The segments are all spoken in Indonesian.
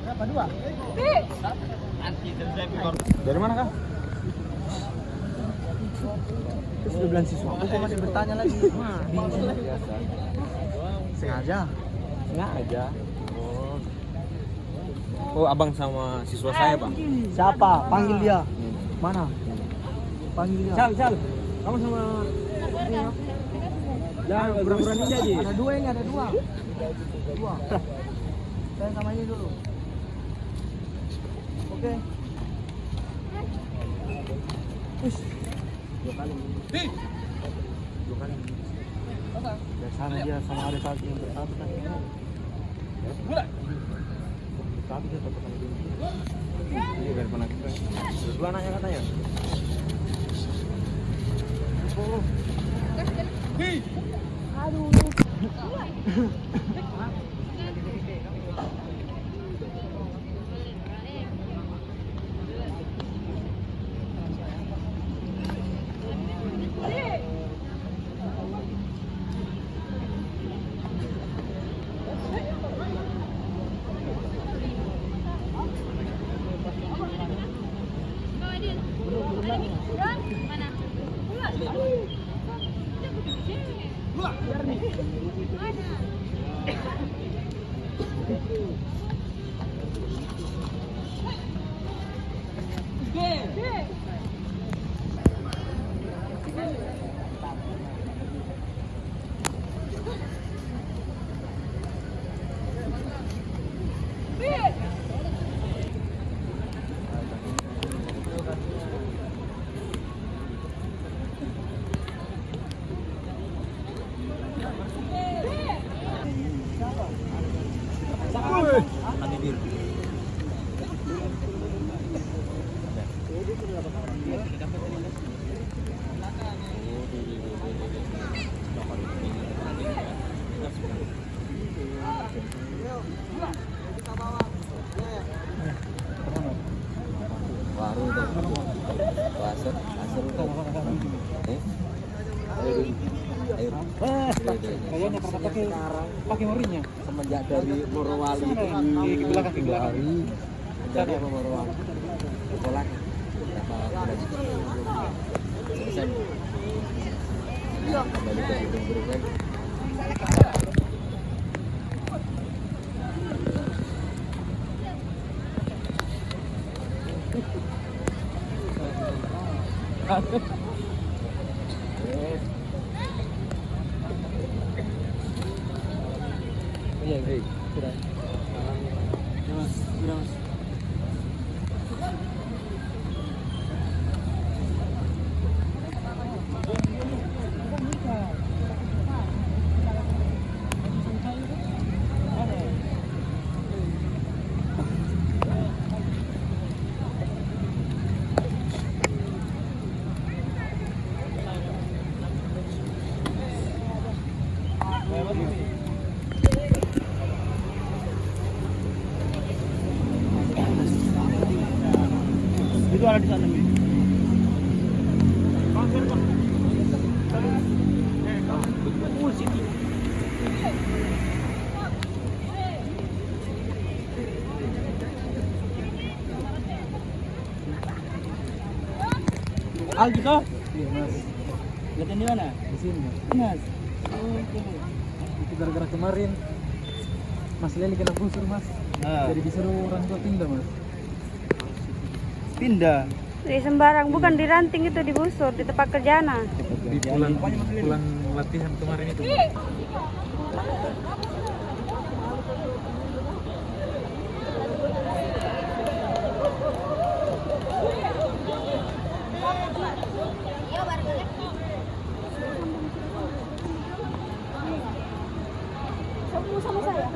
Berapa dua? Dari mana kah? Terus 12 siswa. Aku masih bertanya lagi. Biasa. Sengaja. Sengaja. Oh, abang sama siswa saya, Bang. Siapa? Panggil dia. Mana? Panggil dia. Sal. Kamu sama jangan berani jadi. Ada dua ini, ada dua. Dua. Saya sama ini dulu. Oke. Ush. Dua kali. Dari sana dia sama ada satu yang bersatu kan. Tapi dia tetap kali ini. Ini dari mana kita? Dua anaknya katanya. Oh. Aduh. Kayaknya pakai morinya semenjak dari Morowali itu ke belakang hari dari Morowali kolak selesai kembali ke gedung berikutnya. Iya, sudah. Mas. Itu ada di sana. Al gitu? Iya, Mas. Latihan di mana? Di sini, Mas. Oke. Itu gara-gara kemarin Mas Leli kena busur, Mas. Jadi disuruh orang tua pindah, Mas. Pindah? Di sembarang, bukan di ranting itu, di busur, di tempat kerjaan. Di pulang latihan kemarin itu. Sama saya.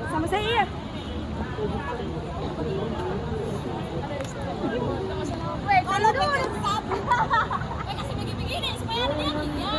Sama saya, iya. Kalau dulu. Kasih begini supaya ada lihatnya.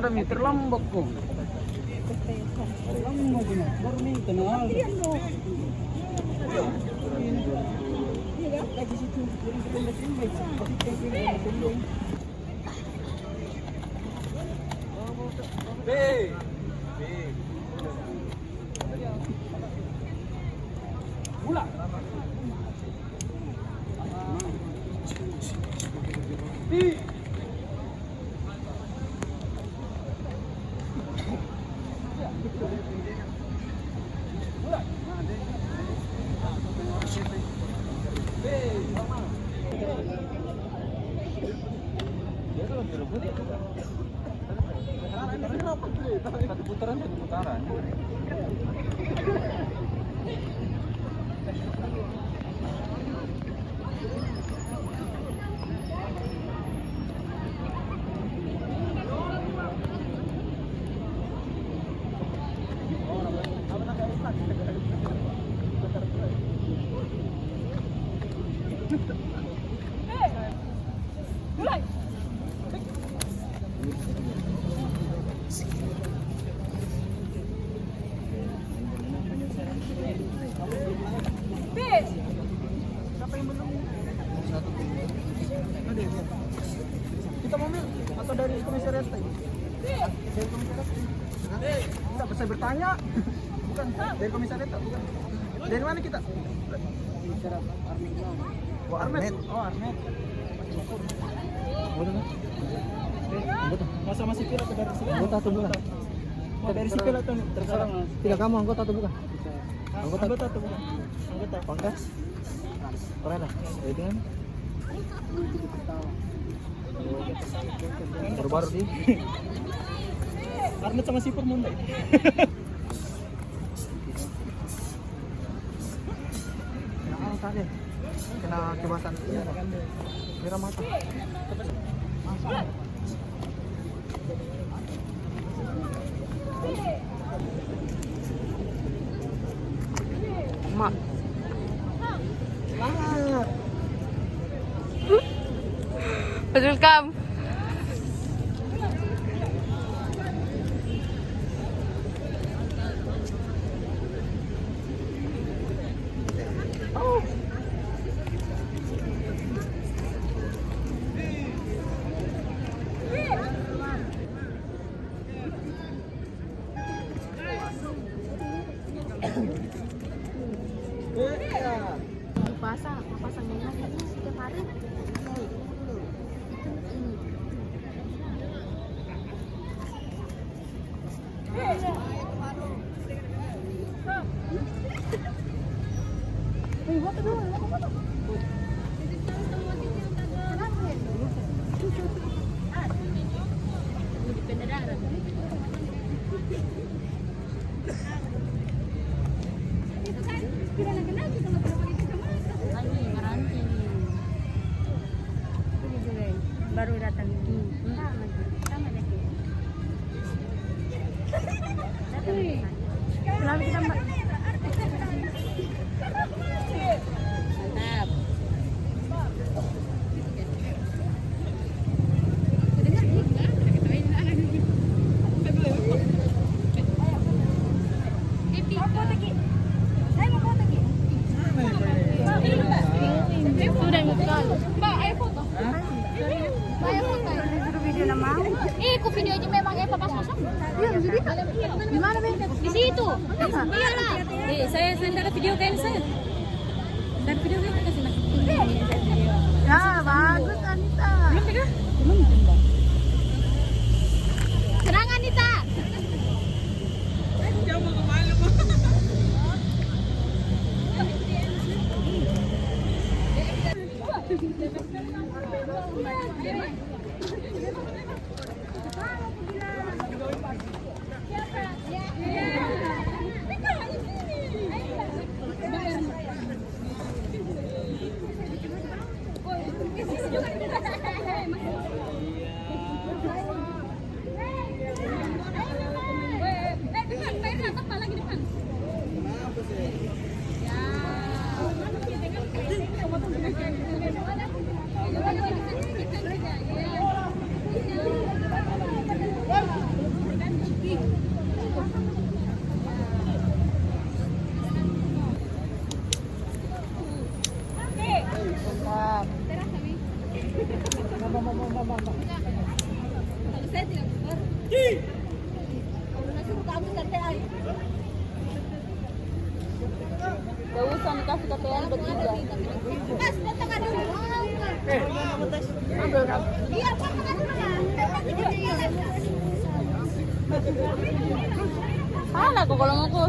Ada meter lombok kok. Lombok ini, baru nih kenal. Lagi situ, Bola. Satu putaran. Kita mobil atau dari komisariat tadi? Dari komisariat. Tidak bisa bertanya. Bukan dari komisariat, bukan. Dari mana kita? Oh, Armet. Oh, Armet. Masa masih sipil atau dari sipil? Anggota atau bukan? Oh, dari sipil atau terserah? Tidak, kamu anggota atau bukan? Anggota atau bukan? Anggota. Pangkas? Pernah? Itu kan? Baru-baru di Arnet sama Sipur Mundai. Kena tadi. Kena kebasan merah mata. Mak. Betul kam. Pasang ini setiap hari. Selalu kita mbak. Sudah ngekal. Mbak, ayo foto. Mbak, ayo foto. Disuruh video nama. Aku video aja memang Eva pas pasang. Iya, jadi di mana Be? Di situ. Kenapa? Iyalah. Saya ada video kayak saya. Dan video kayak kasih lah. Ya, bagus Anita. Belum tega? Serang Anita. Gak usah dikasih KTM bertiga. Mas, fotokan dulu. Iya, fotokan dulu ya. Salah kok kalau ngaku.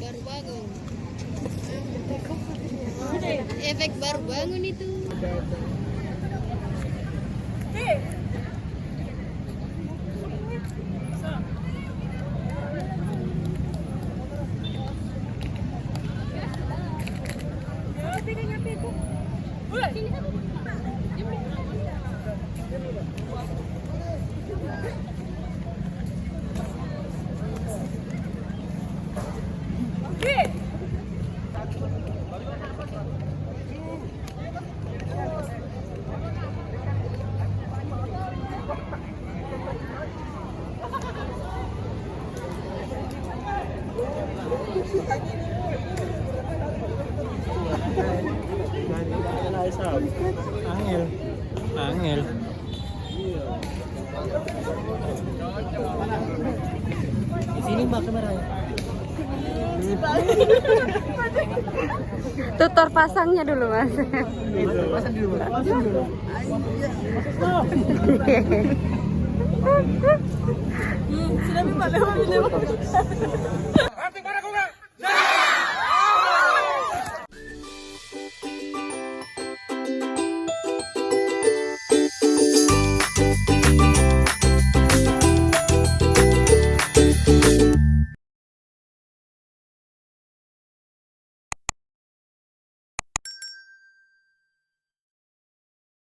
Baru bangun. Efek baru bangun itu. Angel. Angel. Di sini Mbak kameranya. Tutor pasangnya dulu Mas. Pasang dulu. Pasang dulu. Sudah lewat.